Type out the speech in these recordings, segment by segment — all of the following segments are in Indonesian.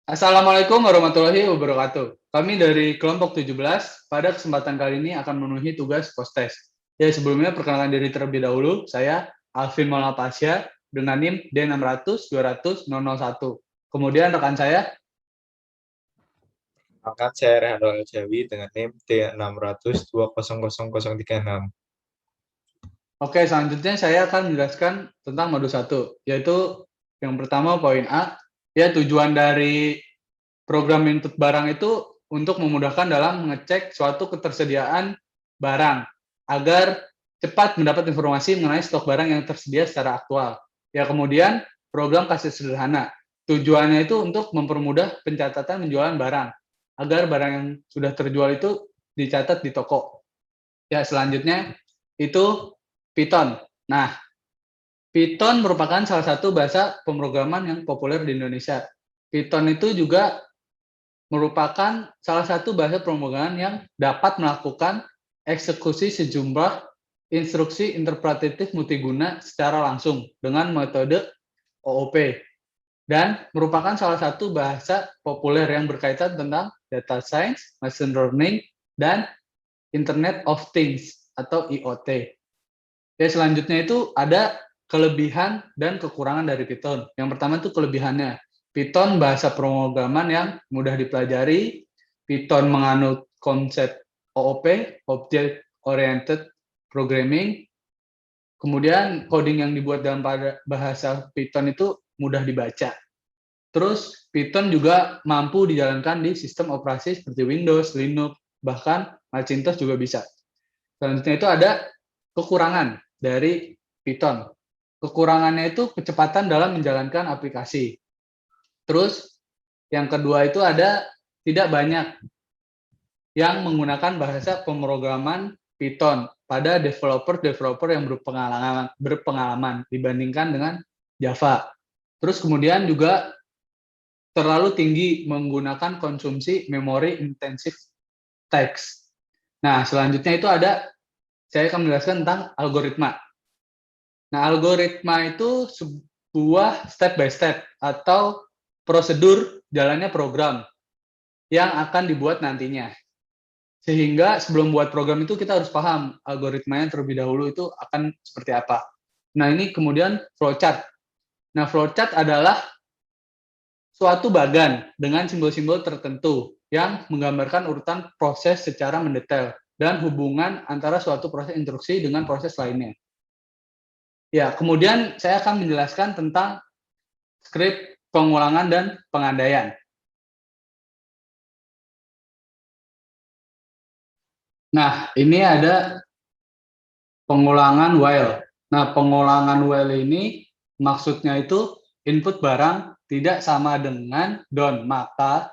Assalamualaikum warahmatullahi wabarakatuh. Kami dari kelompok 17 pada kesempatan kali ini akan memenuhi tugas post-test. Ya, sebelumnya perkenalkan diri terlebih dahulu. Saya Alvin Maulana Pasya dengan NIM D600-200-001. Kemudian rekan saya. Perkenalkan, saya Rehan Aljawi dengan NIM D600-200-036. Oke, selanjutnya saya akan menjelaskan tentang modul 1, yaitu yang pertama poin A, ya tujuan dari program input barang itu untuk memudahkan dalam mengecek suatu ketersediaan barang agar cepat mendapat informasi mengenai stok barang yang tersedia secara aktual. Ya, kemudian program kasir sederhana. Tujuannya itu untuk mempermudah pencatatan penjualan barang agar barang yang sudah terjual itu dicatat di toko. Ya, selanjutnya itu Python. Nah, Python merupakan salah satu bahasa pemrograman yang populer di Indonesia. Python itu juga merupakan salah satu bahasa pemrograman yang dapat melakukan eksekusi sejumlah instruksi interpretatif multiguna secara langsung dengan metode OOP dan merupakan salah satu bahasa populer yang berkaitan tentang data science, machine learning, dan Internet of Things atau IoT. Ya, selanjutnya itu ada kelebihan dan kekurangan dari Python. Yang pertama itu kelebihannya. Python bahasa pemrograman yang mudah dipelajari. Python menganut konsep OOP, Object Oriented Programming. Kemudian coding yang dibuat dalam bahasa Python itu mudah dibaca. Terus Python juga mampu dijalankan di sistem operasi seperti Windows, Linux, bahkan Macintosh juga bisa. Selanjutnya itu ada kekurangan dari Python. Kekurangannya itu kecepatan dalam menjalankan aplikasi. Terus yang kedua itu ada tidak banyak yang menggunakan bahasa pemrograman Python pada developer yang berpengalaman dibandingkan dengan Java. Terus kemudian juga terlalu tinggi menggunakan konsumsi memori intensif text. Nah, selanjutnya itu saya akan menjelaskan tentang algoritma. Nah, algoritma itu sebuah step by step atau prosedur jalannya program yang akan dibuat nantinya. Sehingga sebelum buat program itu kita harus paham algoritmanya terlebih dahulu itu akan seperti apa. Nah, ini kemudian flowchart. Nah, flowchart adalah suatu bagan dengan simbol-simbol tertentu yang menggambarkan urutan proses secara mendetail dan hubungan antara suatu proses instruksi dengan proses lainnya. Ya, kemudian saya akan menjelaskan tentang skrip pengulangan dan pengandaian. Nah, ini ada pengulangan while. Nah, pengulangan while ini maksudnya itu input barang tidak sama dengan done, maka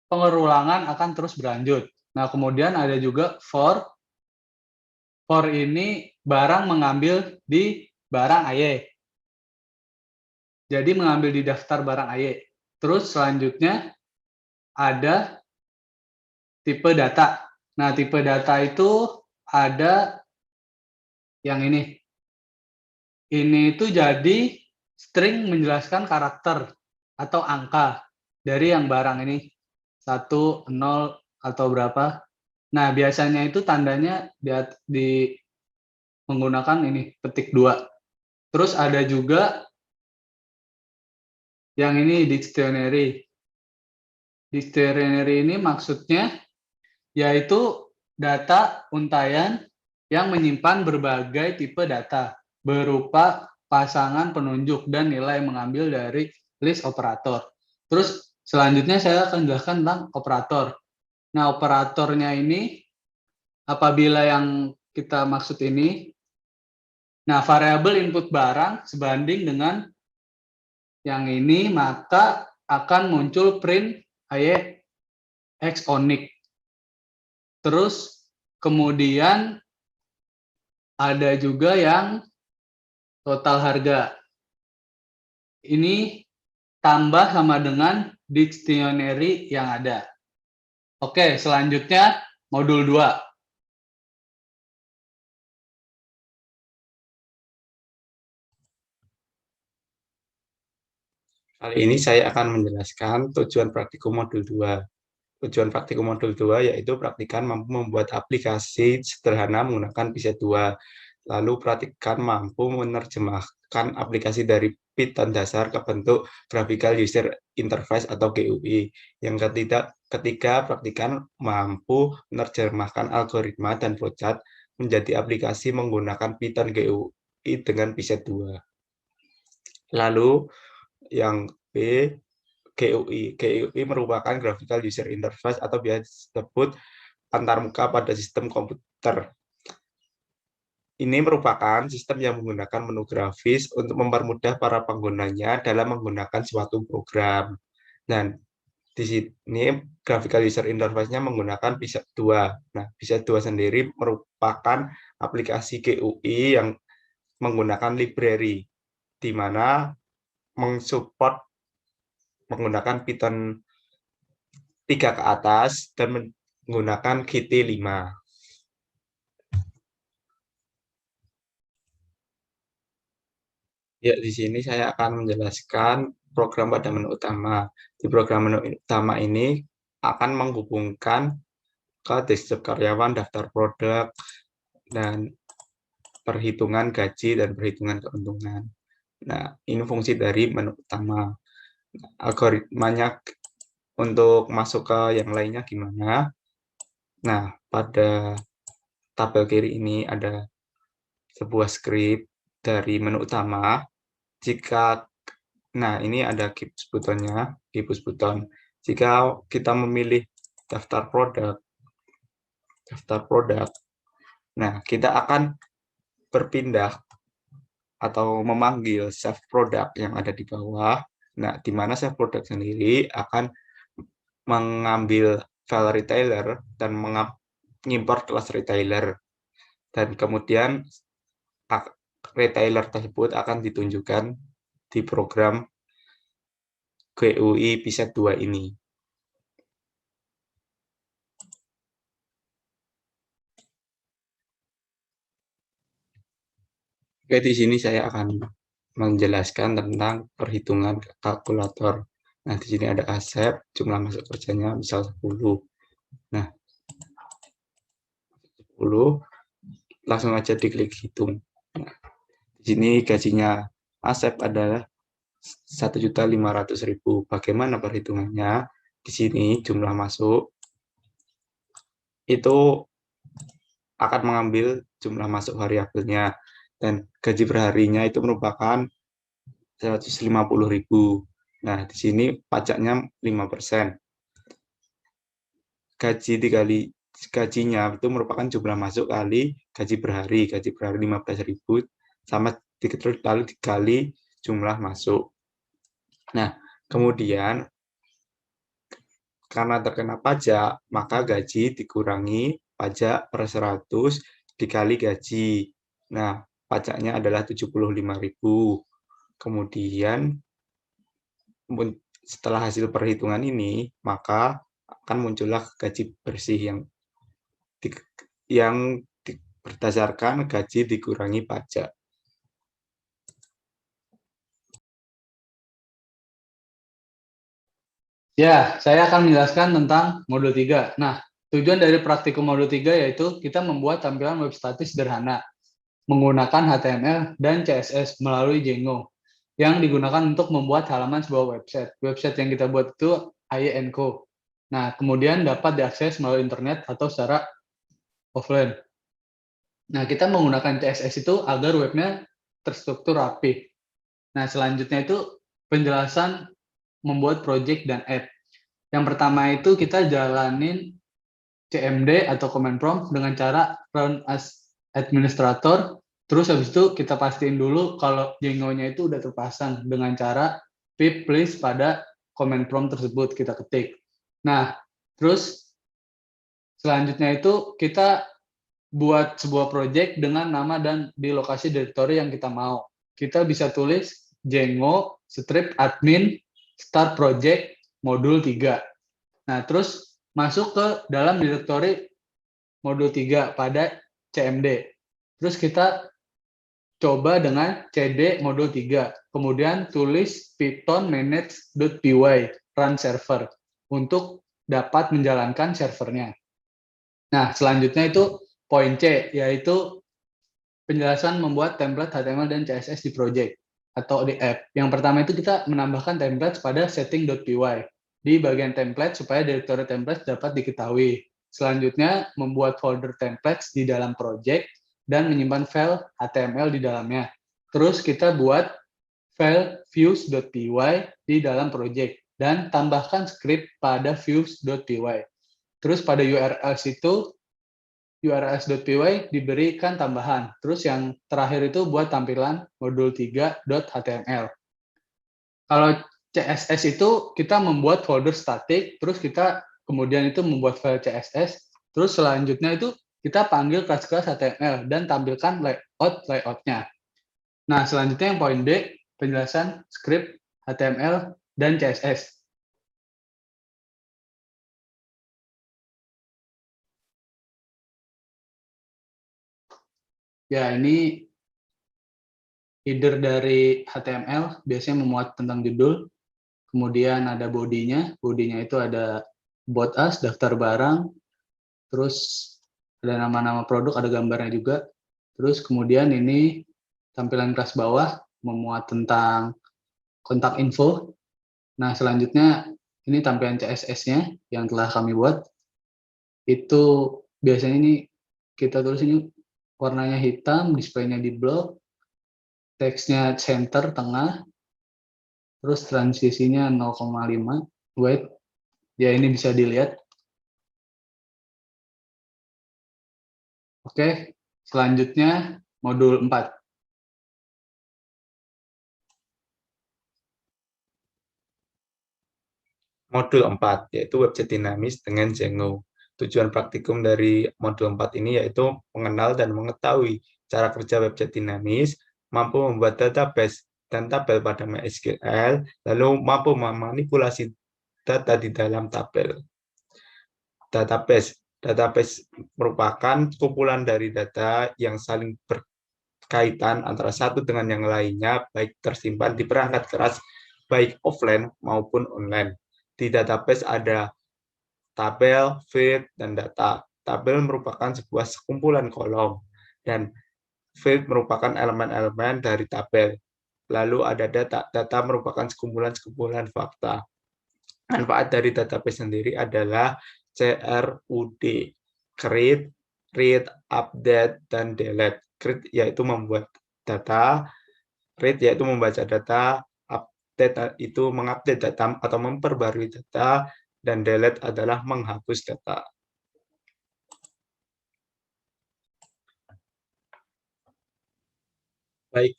pengulangan akan terus berlanjut. Nah, kemudian ada juga for. For ini barang mengambil di barang AY. Jadi mengambil di daftar barang AY. Terus selanjutnya ada tipe data. Nah, tipe data itu ada yang ini. Ini itu jadi string menjelaskan karakter atau angka dari yang barang ini. 1, 0, atau berapa. Nah, biasanya itu tandanya di menggunakan ini, petik 2. Terus ada juga yang ini, dictionary. Dictionary ini maksudnya yaitu data untayan yang menyimpan berbagai tipe data berupa pasangan penunjuk dan nilai mengambil dari list operator. Terus selanjutnya saya akan jelaskan tentang operator. Nah, operatornya ini apabila yang kita maksud ini, nah variabel input barang sebanding dengan yang ini, maka akan muncul print x onic. Terus kemudian ada juga yang total harga. Ini tambah sama dengan dictionary yang ada. Oke, selanjutnya modul 2. Kali ini saya akan menjelaskan tujuan praktikum modul 2. Tujuan praktikum modul 2 yaitu praktikan mampu membuat aplikasi sederhana menggunakan Python 2. Lalu praktikan mampu menerjemahkan aplikasi dari Python dasar ke bentuk Graphical User Interface atau GUI. Yang ketiga praktikan mampu menerjemahkan algoritma dan flowchart menjadi aplikasi menggunakan Python GUI dengan Python 2. Lalu yang B, GUI. GUI merupakan Graphical User Interface atau biasa disebut antarmuka pada sistem komputer. Ini merupakan sistem yang menggunakan menu grafis untuk mempermudah para penggunanya dalam menggunakan suatu program. Dan di sini Graphical User Interface-nya menggunakan Python 2. Nah, Python 2 sendiri merupakan aplikasi GUI yang menggunakan library, di mana mensupport menggunakan Python 3 ke atas dan menggunakan Qt 5. Ya, di sini saya akan menjelaskan program pada menu utama. Di program menu utama ini akan menghubungkan ke desktop karyawan, daftar produk, dan perhitungan gaji dan perhitungan keuntungan. Nah, ini fungsi dari menu utama. Algoritmanya untuk masuk ke yang lainnya gimana? Nah, pada tabel kiri ini ada sebuah script dari menu utama. Nah, ini ada keys buttonnya, keys button. Jika kita memilih daftar produk, nah kita akan berpindah atau memanggil save product yang ada di bawah. Nah, di mana save product sendiri akan mengambil file retailer dan mengimport kelas retailer. Dan kemudian retailer tersebut akan ditunjukkan di program GUI Python 2 ini. Oke, di sini saya akan menjelaskan tentang perhitungan kalkulator. Nah, di sini ada aset, jumlah masuk kerjanya misal 10. Nah, 10, langsung aja diklik hitung. Nah, di sini gajinya Asep adalah 1.500.000. Bagaimana perhitungannya? Di sini jumlah masuk itu akan mengambil jumlah masuk variabelnya, dan gaji perharinya itu merupakan 150.000. Nah, di sini pajaknya 5%. Gajinya itu merupakan jumlah masuk kali gaji per hari. Gaji per hari 15.000 sama dikali jumlah masuk. Nah, kemudian karena terkena pajak, maka gaji dikurangi pajak per 100 dikali gaji. Nah, pajaknya adalah 75.000. Kemudian setelah hasil perhitungan ini, maka akan muncullah gaji bersih yang berdasarkan gaji dikurangi pajak. Ya, saya akan menjelaskan tentang modul 3. Nah, tujuan dari praktikum modul 3 yaitu kita membuat tampilan web statis sederhana menggunakan HTML dan CSS melalui Django yang digunakan untuk membuat halaman sebuah website. Website yang kita buat itu IE&Co. Nah, kemudian dapat diakses melalui internet atau secara offline. Nah, kita menggunakan CSS itu agar webnya terstruktur rapi. Nah, selanjutnya itu penjelasan membuat project dan add. Yang pertama itu kita jalanin CMD atau command prompt dengan cara run as administrator. Terus habis itu kita pastiin dulu kalau Django-nya itu udah terpasang dengan cara pip please pada command prompt tersebut kita ketik. Nah, terus selanjutnya itu kita buat sebuah project dengan nama dan di lokasi directory yang kita mau. Kita bisa tulis Django strip admin start project modul 3. Nah, terus masuk ke dalam directory modul 3 pada CMD. Terus kita coba dengan cd modul 3. Kemudian tulis python manage.py run server untuk dapat menjalankan servernya. Nah, selanjutnya itu poin C, yaitu penjelasan membuat template HTML dan CSS di project atau di app. Yang pertama itu kita menambahkan template pada setting.py di bagian template supaya direktori template dapat diketahui. Selanjutnya, membuat folder templates di dalam project dan menyimpan file HTML di dalamnya. Terus kita buat file views.py di dalam project dan tambahkan script pada views.py. Terus pada URLs itu urls.py diberikan tambahan. Terus yang terakhir itu buat tampilan modul 3.html. Kalau CSS itu kita membuat folder static, terus kita kemudian itu membuat file CSS, terus selanjutnya itu kita panggil kelas-kelas HTML dan tampilkan layout-nya. Nah, selanjutnya yang poin D, penjelasan script HTML dan CSS. Ya, ini header dari HTML biasanya memuat tentang judul, kemudian ada bodinya itu ada about us, daftar barang, terus ada nama-nama produk, ada gambarnya juga, terus kemudian ini tampilan kelas bawah memuat tentang kontak info. Nah, selanjutnya ini tampilan CSS-nya yang telah kami buat, itu biasanya ini kita tulis ini warnanya hitam, display-nya di blok, teksnya center tengah, terus transisinya 0,5 weight. Ya, ini bisa dilihat. Oke, selanjutnya modul 4. Modul 4, yaitu website dinamis dengan Django. Tujuan praktikum dari modul 4 ini yaitu mengenal dan mengetahui cara kerja website dinamis, mampu membuat database dan tabel pada MySQL, lalu mampu memanipulasi data di dalam tabel. Database merupakan kumpulan dari data yang saling berkaitan antara satu dengan yang lainnya, baik tersimpan di perangkat keras, baik offline maupun online. Di database ada tabel, field, dan data. Tabel merupakan sebuah sekumpulan kolom, dan field merupakan elemen-elemen dari tabel. Lalu ada data. Data merupakan sekumpulan-sekumpulan fakta. Manfaat dari database sendiri adalah CRUD, create, read, update, dan delete. Create yaitu membuat data, read yaitu membaca data, update itu mengupdate data atau memperbarui data, dan delete adalah menghapus data. Baik,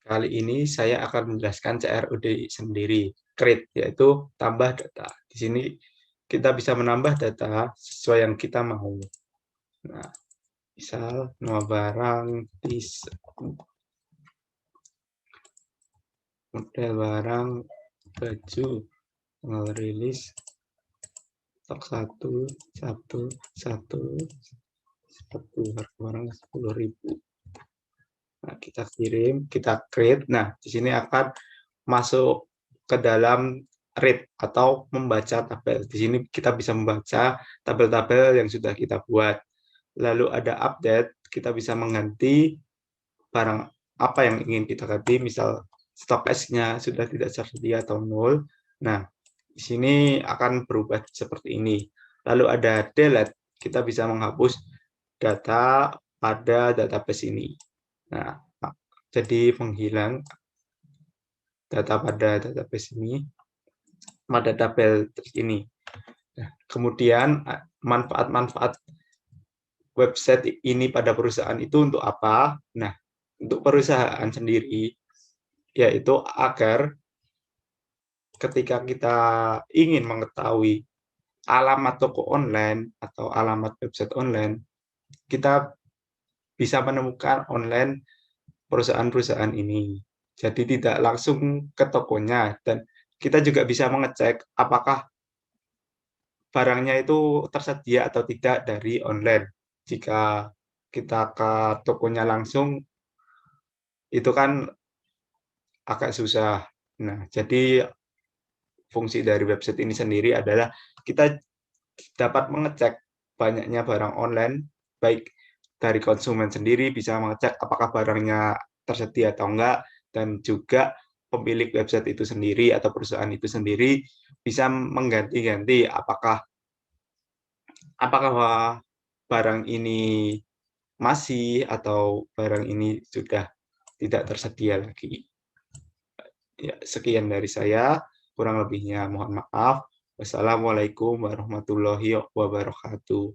kali ini saya akan menjelaskan CRUD sendiri. Create yaitu tambah data. Di sini kita bisa menambah data sesuai yang kita mau. Nah, misal nama barang, model barang, baju, tanggal rilis, stok 1, harga barang 10.000. Nah, kita kirim, kita create. Nah, di sini akan masuk ke dalam read atau membaca tabel. Di sini kita bisa membaca tabel-tabel yang sudah kita buat. Lalu ada update, kita bisa mengganti barang apa yang ingin kita ganti, misal stok S-nya sudah tidak tersedia atau nol. Nah, di sini akan berubah seperti ini. Lalu ada delete, kita bisa menghapus data pada database ini. Nah, jadi menghilang data pada database ini, pada tabel ini. Nah, kemudian manfaat-manfaat website ini pada perusahaan itu untuk apa? Nah, untuk perusahaan sendiri, yaitu agar ketika kita ingin mengetahui alamat toko online atau alamat website online, kita bisa menemukan online perusahaan-perusahaan ini. Jadi tidak langsung ke tokonya, dan kita juga bisa mengecek apakah barangnya itu tersedia atau tidak dari online. Jika kita ke tokonya langsung, itu kan agak susah. Nah, jadi fungsi dari website ini sendiri adalah kita dapat mengecek banyaknya barang online, baik dari konsumen sendiri bisa mengecek apakah barangnya tersedia atau enggak, dan juga pemilik website itu sendiri atau perusahaan itu sendiri bisa mengganti-ganti apakah barang ini masih atau barang ini sudah tidak tersedia lagi. Ya, sekian dari saya, kurang lebihnya mohon maaf. Wassalamualaikum warahmatullahi wabarakatuh.